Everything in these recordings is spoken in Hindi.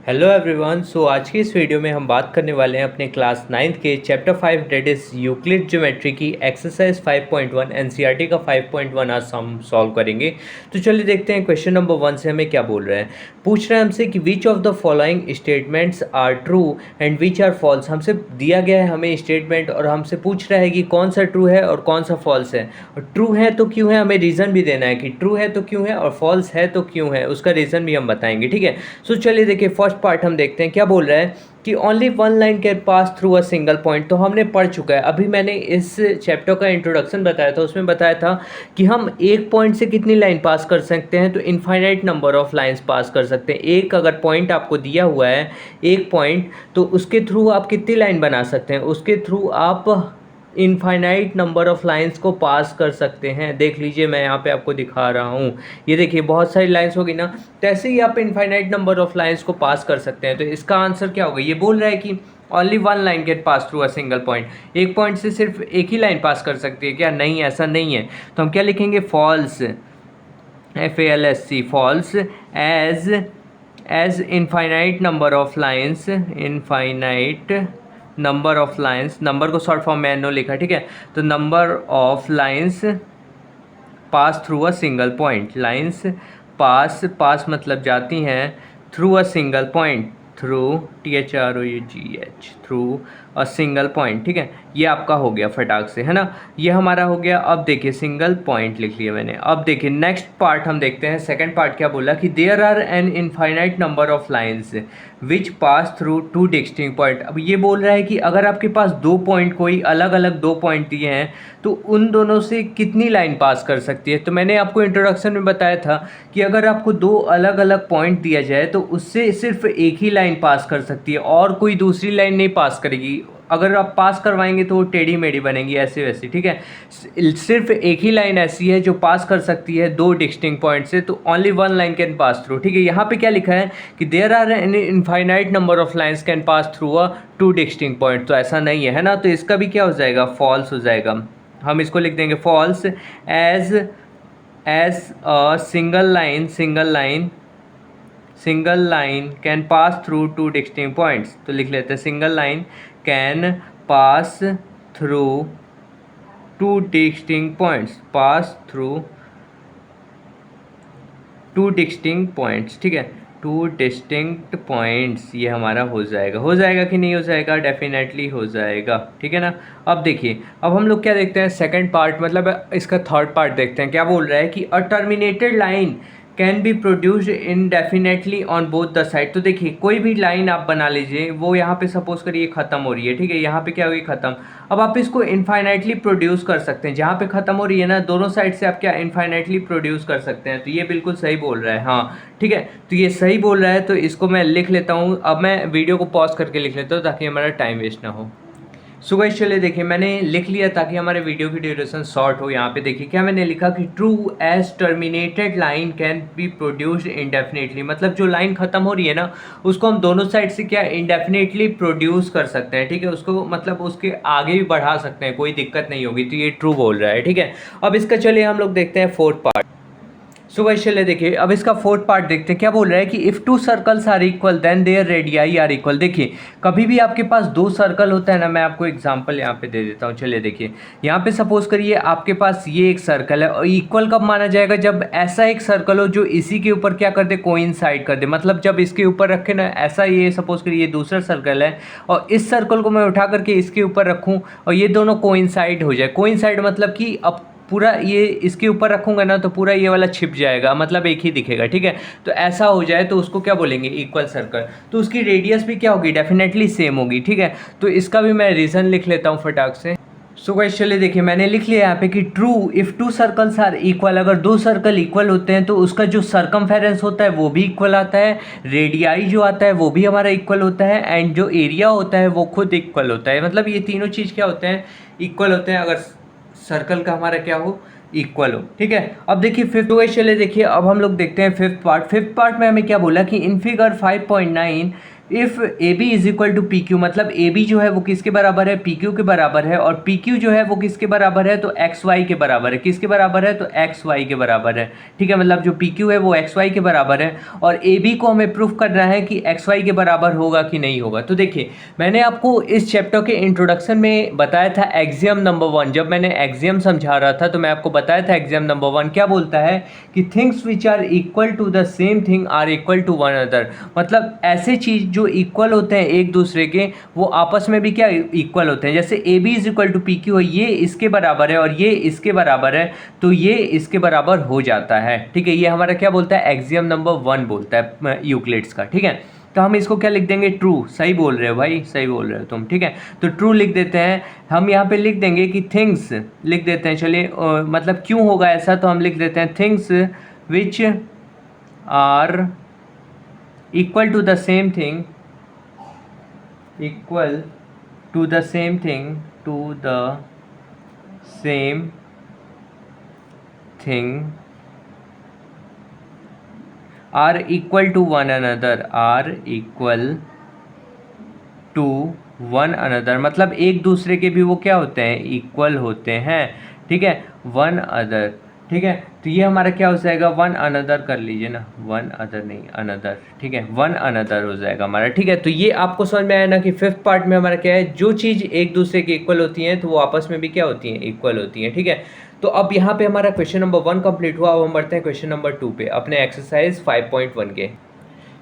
Hello everyone. आज की इस वीडियो में हम बात करने वाले हैं अपने क्लास 9th के chapter 5 that is Euclid geometry की एक्सरसाइज 5.1 एनसीईआरटी का 5.1 आज हम सॉल्व करेंगे। तो चलिए देखते हैं क्वेश्चन नंबर 1 से हमें क्या बोल रहा है। पूछ रहा है हमसे कि which of the following statements are true and which are false. हमसे दिया गया है हमें स्टेटमेंट और हमसे पूछ रहा है कि कौन सा ट्रू है और कौन सा फॉल्स है। और ट्रू है तो क्यों है, हमें रीज़न भी देना है कि ट्रू है तो क्यों है और फॉल्स है तो क्यों है, उसका रीज़न भी हम बताएंगे। ठीक है, चलिए देखिए फर्स्ट पार्ट हम देखते हैं क्या बोल रहा है कि only one line can pass through a single point. तो हमने पढ़ चुका है, अभी मैंने इस चैप्टर का इंट्रोडक्शन बताया था, उसमें बताया था कि हम एक पॉइंट से कितनी लाइन पास कर सकते हैं। तो इनफाइनाइट नंबर ऑफ लाइंस पास कर सकते हैं। एक अगर पॉइंट आपको दिया हुआ है एक पॉइंट, तो उसके थ्रू आप कितनी लाइन बना सकते हैं, उसके थ्रू आप इनफाइनाइट नंबर ऑफ लाइंस को पास कर सकते हैं। देख लीजिए मैं यहाँ पे आपको दिखा रहा हूँ, ये देखिए बहुत सारी लाइंस होगी ना, तो ऐसे ही आप इनफाइनाइट नंबर ऑफ लाइंस को पास कर सकते हैं। तो इसका आंसर क्या होगा, ये बोल रहा है कि only one line can pass through a single point. एक पॉइंट से सिर्फ एक ही लाइन पास कर सकती है क्या? नहीं, ऐसा नहीं है। तो हम क्या लिखेंगे, false, FALSC, false as infinite number of lines, infinite number of lines, number को शॉर्ट फॉर्म में एनो लिखा, ठीक है। तो number of lines pass through a single point, lines pass मतलब जाती हैं through a single point, through THROUGH, through a single point. ठीक है, ये आपका हो गया फटाक से, है ना, ये हमारा हो गया। अब देखिए सिंगल पॉइंट लिख लिया मैंने। अब देखिए नेक्स्ट पार्ट हम देखते हैं, सेकंड पार्ट क्या बोला कि there are an infinite number of lines which pass through two distinct point. अब ये बोल रहा है कि अगर आपके पास दो पॉइंट, कोई अलग अलग दो पॉइंट दिए हैं, तो उन दोनों से कितनी लाइन पास कर सकती है। तो मैंने आपको इंट्रोडक्शन में बताया था कि अगर आपको दो अलग अलग पॉइंट दिया जाए तो उससे सिर्फ एक ही लाइन पास कर सकती है और कोई दूसरी लाइन नहीं पास करेगी। अगर आप पास करवाएंगे तो वो टेढ़ी मेढ़ी बनेगी, ऐसे वैसे। ठीक है, सिर्फ एक ही लाइन ऐसी है जो पास कर सकती है दो डिस्टिंक्ट पॉइंट से, तो only one line can pass through. ठीक है, यहाँ पे क्या लिखा है कि there are an infinite number of lines can pass through a two distinct point. तो ऐसा नहीं है, है ना। तो इसका भी क्या हो जाएगा, फॉल्स हो जाएगा। हम इसको लिख देंगे false as a single line can pass through two distinct points. तो लिख लेते हैं single line can pass through two distinct points, pass through two distinct points. ठीक है, टू डिस्टिंक्ट पॉइंट्स, ये हमारा हो जाएगा कि नहीं हो जाएगा, डेफिनेटली हो जाएगा। ठीक है ना। अब देखिए, अब हम लोग क्या देखते हैं, सेकंड पार्ट मतलब इसका थर्ड पार्ट देखते हैं। क्या बोल रहा है कि a terminated line can be produced indefinitely on both the side. तो देखिए कोई भी लाइन आप बना लीजिए, वो यहाँ पे सपोज करिए ख़त्म हो रही है, ठीक है, यहाँ पे क्या होगी, ख़त्म। अब आप इसको इनफाइनाइटली प्रोड्यूस कर सकते हैं, जहाँ पे ख़त्म हो रही है ना, दोनों साइड से आप क्या इनफाइनाइटली प्रोड्यूस कर सकते हैं। तो ये बिल्कुल सही बोल रहा है, हाँ ठीक है। तो ये सही बोल रहा है, तो इसको मैं लिख लेता हूँ। अब मैं वीडियो को पॉज करके लिख लेता हूँ ताकि हमारा टाइम वेस्ट ना हो। सो गाइस चलिए देखिए, मैंने लिख लिया ताकि हमारे वीडियो की ड्यूरेशन शॉर्ट हो। यहाँ पे देखिए क्या मैंने लिखा कि true as terminated line can be produced indefinitely. मतलब जो लाइन खत्म हो रही है ना, उसको हम दोनों साइड से क्या इंडेफिनेटली प्रोड्यूस कर सकते हैं। ठीक है, उसको मतलब उसके आगे भी बढ़ा सकते हैं, कोई दिक्कत नहीं होगी। तो ये ट्रू बोल रहा है। ठीक है, अब इसका चलिए हम लोग देखते हैं फोर्थ पार्ट। सो गाइस चलिए देखिए, अब इसका फोर्थ पार्ट देखते हैं। क्या बोल रहा है कि if two circles are equal then their radii are equal. देखिए कभी भी आपके पास दो सर्कल होता है ना, मैं आपको एग्जांपल यहाँ पे दे देता हूँ। चलिए देखिए, यहाँ पे सपोज करिए आपके पास ये एक सर्कल है, और इक्वल कब माना जाएगा, जब ऐसा एक सर्कल हो जो इसी के ऊपर क्या कर दे, कोइंसाइड कर दे। मतलब जब इसके ऊपर रखे ना, ऐसा ये सपोज करिए ये दूसरा सर्कल है और इस सर्कल को मैं उठा करके इसके ऊपर रखूँ और ये दोनों कोइंसाइड हो जाए। कोइंसाइड मतलब कि अब पूरा ये इसके ऊपर रखूंगा ना तो पूरा ये वाला छिप जाएगा, मतलब एक ही दिखेगा। ठीक है, तो ऐसा हो जाए तो उसको क्या बोलेंगे, इक्वल सर्कल। तो उसकी रेडियस भी क्या होगी, डेफिनेटली सेम होगी। ठीक है, तो इसका भी मैं रीज़न लिख लेता हूँ फटाक से। सो गाइस चलिए देखिए, मैंने लिख लिया यहाँ पे कि true if two circles are equal. अगर दो सर्कल इक्वल होते हैं तो उसका जो सर्कमफेरेंस होता है वो भी इक्वल आता है, रेडियाई जो आता है वो भी हमारा इक्वल होता है, एंड जो एरिया होता है वो खुद इक्वल होता है। मतलब ये तीनों चीज़ क्या होते हैं, इक्वल होते हैं, अगर सर्कल का हमारा क्या हो, इक्वल हो। ठीक है, अब देखिए फिफ्थ चले देखिए, अब हम लोग देखते हैं फिफ्थ पार्ट। फिफ्थ पार्ट में हमें क्या बोला कि in figure 5.9 if A B is equal to P Q, मतलब ए बी जो है वो किसके बराबर है, पी क्यू के बराबर है, और पी क्यू जो है वो किसके बराबर है, तो एक्स वाई के बराबर है। किसके बराबर है, तो एक्स वाई के बराबर है। ठीक है, मतलब जो पी क्यू है वो एक्स वाई के बराबर है, और ए बी को हमें प्रूफ करना है कि एक्स वाई के बराबर होगा कि नहीं होगा। तो देखिए, मैंने आपको इस चैप्टर के इंट्रोडक्शन में बताया था एक्सियम नंबर 1। जब मैंने एक्सियम समझा रहा था तो मैं आपको बताया था एक्सियम नंबर 1 क्या बोलता है कि things which are equal to the same thing are equal to one other. मतलब ऐसे चीज़ जो इक्वल होते हैं एक दूसरे के, वो आपस में भी क्या इक्वल होते हैं। जैसे A B is equal to P Q है, ये इसके बराबर है और ये इसके बराबर है, तो ये इसके बराबर हो जाता है। ठीक है, ये हमारा क्या बोलता है, एक्सियम नंबर 1 बोलता है यूक्लिड्स का। ठीक है, तो हम इसको क्या लिख देंगे, ट्रू। सही बोल रहे हो भाई, सही बोल रहे हो तुम। ठीक है, तो ट्रू लिख देते हैं। हम यहाँ पे लिख देंगे कि थिंग्स लिख देते हैं। चलिए मतलब क्यों होगा ऐसा, तो हम लिख देते हैं things which are equal to the same thing, equal to the same thing, to the same thing are equal to one another, are equal to one another, मतलब एक दूसरे के भी वो क्या होते हैं, इक्वल होते हैं। ठीक है, वन अदर। ठीक है, तो ये हमारा क्या हो जाएगा, वन अनदर कर लीजिए ना, वन अदर नहीं अनदर। ठीक है, वन अनदर हो जाएगा हमारा। ठीक है, तो ये आपको समझ में आया ना कि फिफ्थ पार्ट में हमारा क्या है, जो चीज़ एक दूसरे के इक्वल होती हैं तो वो आपस में भी क्या होती हैं, इक्वल होती हैं। ठीक है, तो अब यहाँ पे हमारा क्वेश्चन नंबर 1 कंप्लीट हुआ। अब हम बढ़ते हैं क्वेश्चन नंबर 2 पे, अपने एक्सरसाइज 5.1 के।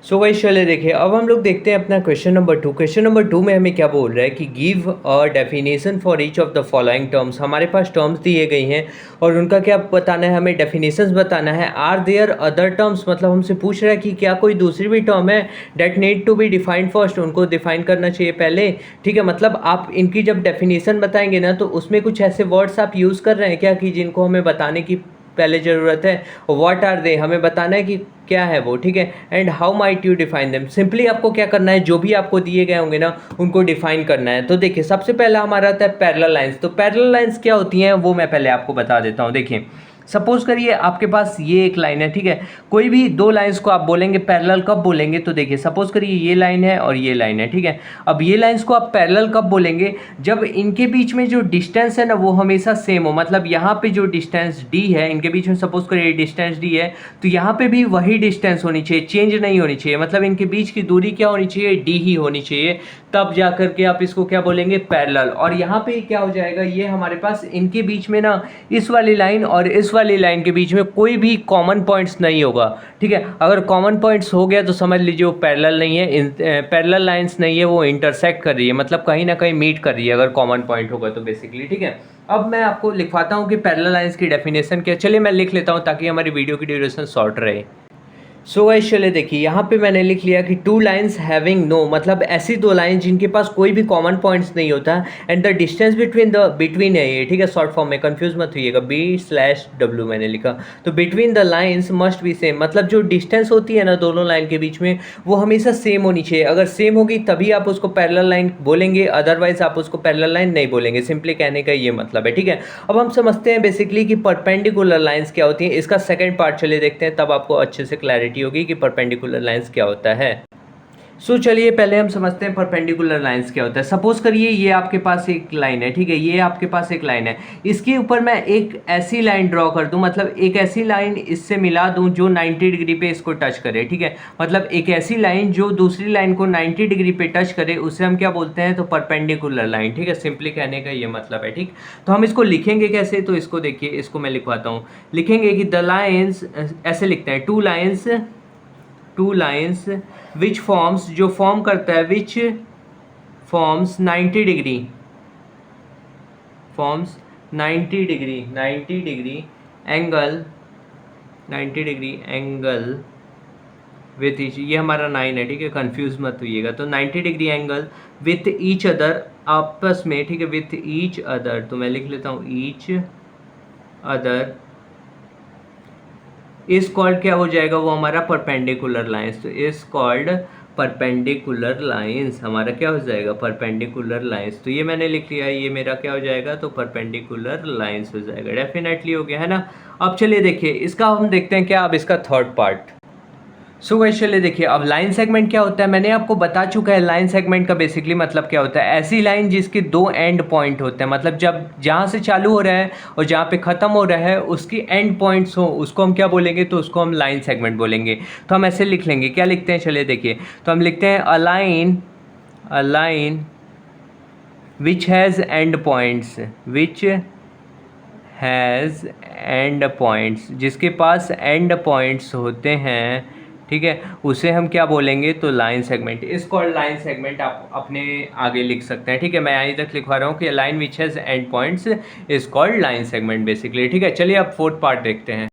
सो गाइस चलिए देखिए, अब हम लोग देखते हैं अपना क्वेश्चन नंबर 2। क्वेश्चन नंबर 2 में हमें क्या बोल रहा है कि give a definition for each of the following terms. हमारे पास टर्म्स दिए गई हैं और उनका क्या बताना है, हमें डेफिनेशंस बताना है। आर देयर अदर टर्म्स, मतलब हमसे पूछ रहा है कि क्या कोई दूसरी भी टर्म है, that need to be defined first, उनको डिफाइन करना चाहिए पहले। ठीक है, मतलब आप इनकी जब डेफिनेशन बताएंगे ना, तो उसमें कुछ ऐसे वर्ड्स आप यूज़ कर रहे हैं क्या कि जिनको हमें बताने की पहले ज़रूरत है। व्हाट आर दे, हमें बताना है कि क्या है वो। ठीक है, and how might you define them, simply आपको क्या करना है, जो भी आपको दिए गए होंगे ना उनको डिफाइन करना है। तो देखिए, सबसे पहला हमारा आता है पैरेलल लाइंस। तो पैरेलल लाइंस क्या होती हैं वो मैं पहले आपको बता देता हूँ। देखिए, सपोज करिए आपके पास ये एक लाइन है। ठीक है, कोई भी दो लाइंस को आप बोलेंगे पैरेलल कब बोलेंगे, तो देखिए सपोज करिए ये लाइन है और ये लाइन है। ठीक है, अब ये लाइंस को आप पैरेलल कब बोलेंगे, जब इनके बीच में जो डिस्टेंस है ना वो हमेशा सेम हो। मतलब यहाँ पे जो डिस्टेंस d है, इनके बीच में सपोज करिए डिस्टेंस d है, तो यहाँ पे भी वही डिस्टेंस होनी चाहिए, चेंज नहीं होनी चाहिए। मतलब इनके बीच की दूरी क्या होनी चाहिए, d ही होनी चाहिए, तब जा करके आप इसको क्या बोलेंगे, पैरेलल। और यहाँ पे क्या हो जाएगा, ये हमारे पास इनके बीच में ना इस वाली लाइन और इस वाली लाइन के बीच में कोई भी कॉमन पॉइंट्स नहीं होगा। ठीक है, अगर कॉमन पॉइंट्स हो गया तो समझ लीजिए वो पैरेलल नहीं है, पैरेलल लाइंस नहीं है, वो इंटरसेक्ट कर रही है, मतलब कहीं ना कहीं मीट कर रही है अगर कॉमन पॉइंट होगा तो बेसिकली। ठीक है, अब मैं आपको लिखवाता हूँ कि पैरेलल लाइंस की डेफिनेशन क्या। चलिए मैं लिख लेता हूँ ताकि हमारी वीडियो की ड्यूरेशन शॉर्ट रहे। सो गाइस चलिए देखिए, यहाँ पे मैंने लिख लिया कि टू लाइंस हैविंग नो, मतलब ऐसी दो लाइन जिनके पास कोई भी कॉमन पॉइंट्स नहीं होता, एंड द डिस्टेंस बिटवीन है ये। ठीक है, शॉर्ट फॉर्म में कंफ्यूज मत होइएगा, B/W मैंने लिखा। तो between the lines must be same, मतलब जो डिस्टेंस होती है ना दोनों लाइन के बीच में वो हमेशा सेम होनी चाहिए। अगर सेम होगी तभी आप उसको पैरेलल लाइन बोलेंगे, अदरवाइज आप उसको पैरेलल लाइन नहीं बोलेंगे। सिंपली कहने का ये मतलब है। ठीक है, अब हम समझते हैं बेसिकली कि परपेंडिकुलर लाइंस क्या होती हैं। इसका सेकंड पार्ट चलिए देखते हैं, तब आपको अच्छे से क्लैरिटी होगी कि परपेंडिकुलर लाइंस क्या होता है। सो चलिए पहले हम समझते हैं परपेंडिकुलर लाइंस क्या होता है। सपोज करिए ये आपके पास एक लाइन है। ठीक है, ये आपके पास एक लाइन है, इसके ऊपर मैं एक ऐसी लाइन ड्रॉ कर दूं, मतलब एक ऐसी लाइन इससे मिला दूं जो 90 डिग्री पे इसको टच करे। ठीक है, मतलब एक ऐसी लाइन जो दूसरी लाइन को 90 डिग्री पे टच करे, उसे हम क्या बोलते हैं, तो परपेंडिकुलर लाइन। ठीक है, सिंपली कहने का ये मतलब है। ठीक, तो हम इसको लिखेंगे कैसे, तो इसको देखिए, इसको मैं लिखवाता हूँ। लिखेंगे कि द लाइन्स, ऐसे लिखते हैं, टू लाइन्स विच फॉर्म्स, जो फॉर्म करता है, which forms 90 degree, forms 90 degree angle, 90 degree angle with each, ये हमारा 9 है। ठीक है, कंफ्यूज मत होइएगा। तो 90 degree angle with each other, आपस में। ठीक है, विथ ईच अदर, तो मैं लिख लेता हूँ ईच अदर इज कॉल्ड, क्या हो जाएगा वो हमारा परपेंडिकुलर लाइंस। तो इज कॉल्ड परपेंडिकुलर लाइंस, हमारा क्या हो जाएगा, परपेंडिकुलर लाइंस। तो ये मैंने लिख लिया, ये मेरा क्या हो जाएगा, तो परपेंडिकुलर लाइंस हो जाएगा। डेफिनेटली हो गया है ना। अब चलिए देखिए, इसका हम देखते हैं क्या, अब इसका थर्ड पार्ट। सो गाइस चलिए देखिए, अब लाइन सेगमेंट क्या होता है मैंने आपको बता चुका है। लाइन सेगमेंट का बेसिकली मतलब क्या होता है, ऐसी लाइन जिसके दो एंड पॉइंट होते हैं, मतलब जब जहाँ से चालू हो रहा है और जहाँ पे ख़त्म हो रहा है उसकी एंड पॉइंट्स हो, उसको हम क्या बोलेंगे, तो उसको हम लाइन सेगमेंट बोलेंगे। तो हम ऐसे लिख लेंगे, क्या लिखते हैं चलिए देखिए, तो हम लिखते हैं a line which has and points, which has and points, जिसके पास एंड पॉइंट्स होते हैं, ठीक है, उसे हम क्या बोलेंगे, तो लाइन सेगमेंट। इस कॉल्ड लाइन सेगमेंट आप अपने आगे लिख सकते हैं, ठीक है। मैं यहीं तक लिखवा रहा हूँ कि line which has and points is called line segment basically, ठीक है। चलिए अब फोर्थ पार्ट देखते हैं।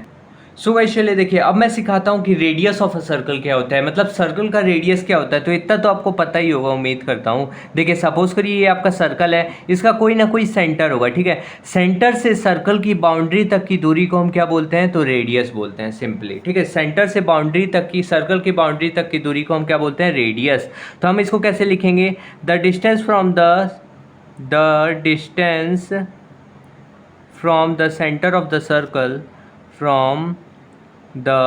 सो गाइस चलिए देखिए, अब मैं सिखाता हूँ कि रेडियस ऑफ अ सर्कल क्या होता है, मतलब सर्कल का रेडियस क्या होता है। तो इतना तो आपको पता ही होगा, उम्मीद करता हूँ। देखिए सपोज करिए ये आपका सर्कल है, इसका कोई ना कोई सेंटर होगा, ठीक है। सेंटर से सर्कल की बाउंड्री तक की दूरी को हम क्या बोलते हैं, तो रेडियस बोलते हैं सिंपली, ठीक है। सेंटर से बाउंड्री तक की, सर्कल की बाउंड्री तक की दूरी को हम क्या बोलते हैं, रेडियस। तो हम इसको कैसे लिखेंगे, the distance from the centre of the circle, from the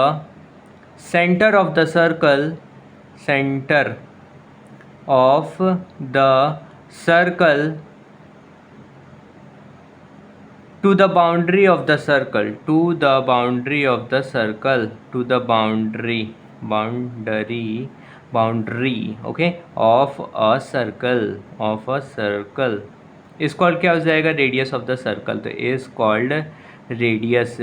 center of the circle, center of the circle to the boundary of the circle, to the boundary of the circle, to the boundary okay of a circle is called क्या हो जाएगा, रेडियस ऑफ द सर्कल। तो is called radius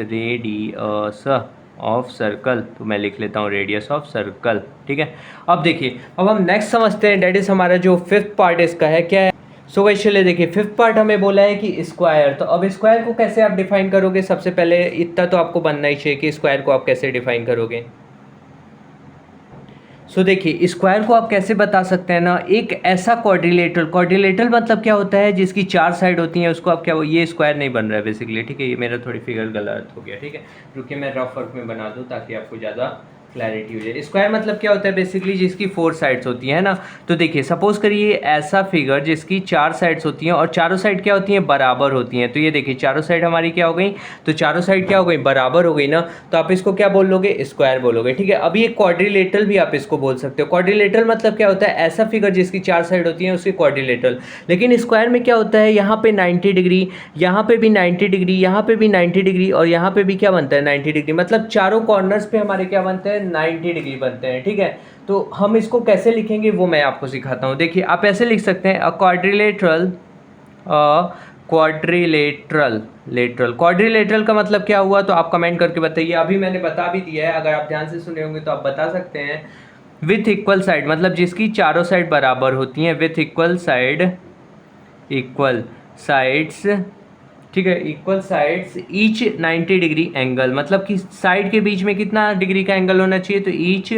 of circle, तो मैं लिख लेता हूँ रेडियस ऑफ सर्कल, ठीक है। अब देखिए, अब हम नेक्स्ट समझते हैं, डेट इज हमारा जो फिफ्थ पार्ट इसका है, क्या है। सो गाइस चलिए देखिए, फिफ्थ पार्ट हमें बोला है कि स्क्वायर। तो अब स्क्वायर को कैसे आप डिफाइन करोगे, सबसे पहले इतना तो आपको बनना ही चाहिए कि स्क्वायर को आप कैसे डिफाइन करोगे। सो देखिए, स्क्वायर को आप कैसे बता सकते हैं ना, एक ऐसा क्वाड्रिलेटरल मतलब क्या होता है, जिसकी चार साइड होती हैं, उसको आप क्या, ये स्क्वायर नहीं बन रहा है बेसिकली, ठीक है। ये मेरा थोड़ी फिगर गलत हो गया, ठीक है। रुकिए मैं रफ वर्क में बना दूँ ताकि आपको ज़्यादा क्लैरिटी हो जाए। स्क्वायर मतलब क्या होता है बेसिकली, जिसकी फोर साइड्स होती है ना। तो देखिए सपोज करिए ऐसा फिगर जिसकी चार साइड्स होती हैं और चारों साइड क्या होती हैं, बराबर होती हैं। तो ये देखिए चारों साइड हमारी क्या हो गई, तो चारों साइड क्या हो गई, बराबर हो गई ना। तो आप इसको क्या बोल लोगे, स्क्वायर बोलोगे, ठीक है। अभी एक क्वाड्रिलेटरल भी आप इसको बोल सकते हो। क्वाड्रिलेटरल मतलब क्या होता है, ऐसा फिगर जिसकी चार साइड होती हैं उसकी क्वाड्रिलेटरल। लेकिन स्क्वायर में क्या होता है, यहाँ पे 90 डिग्री, यहाँ पे भी 90 डिग्री, यहाँ पे भी 90 डिग्री और यहाँ पे भी क्या बनता है, 90 डिग्री। मतलब चारों कॉर्नर्स पे हमारे क्या बनते हैं, 90 डिग्री बनते हैं, ठीक है। तो हम इसको कैसे लिखेंगे वो मैं आपको सिखाता हूँ। देखिए आप ऐसे लिख सकते हैं, क्वाड्रिलेटरल का मतलब क्या हुआ, तो आप कमेंट करके बताइए। अभी मैंने बता भी दिया है, अगर आप ध्यान से सुने होंगे तो आप बता सकते हैं। विथ इक्वल साइड मतलब जिसकी चारों साइड बराबर होती हैं, विथ इक्वल साइड्स, ठीक है, equal sides each 90 degree angle, मतलब कि साइड के बीच में कितना डिग्री का एंगल होना चाहिए, तो ईच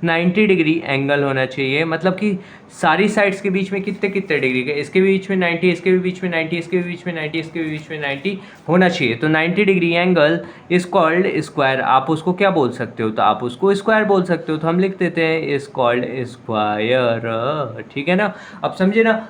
90 डिग्री एंगल होना चाहिए। मतलब कि सारी साइड्स के बीच में कितने कितने डिग्री का, इसके बीच में 90, इसके भी बीच में 90, इसके भी बीच में 90, इसके भी बीच में 90 होना चाहिए। तो 90 degree angle is called square. आप उसको क्या बोल सकते हो, तो आप उसको स्क्वायर बोल सकते हो। तो हम लिख देते हैं इज कॉल्ड स्क्वायर, ठीक है ना। अब समझे ना।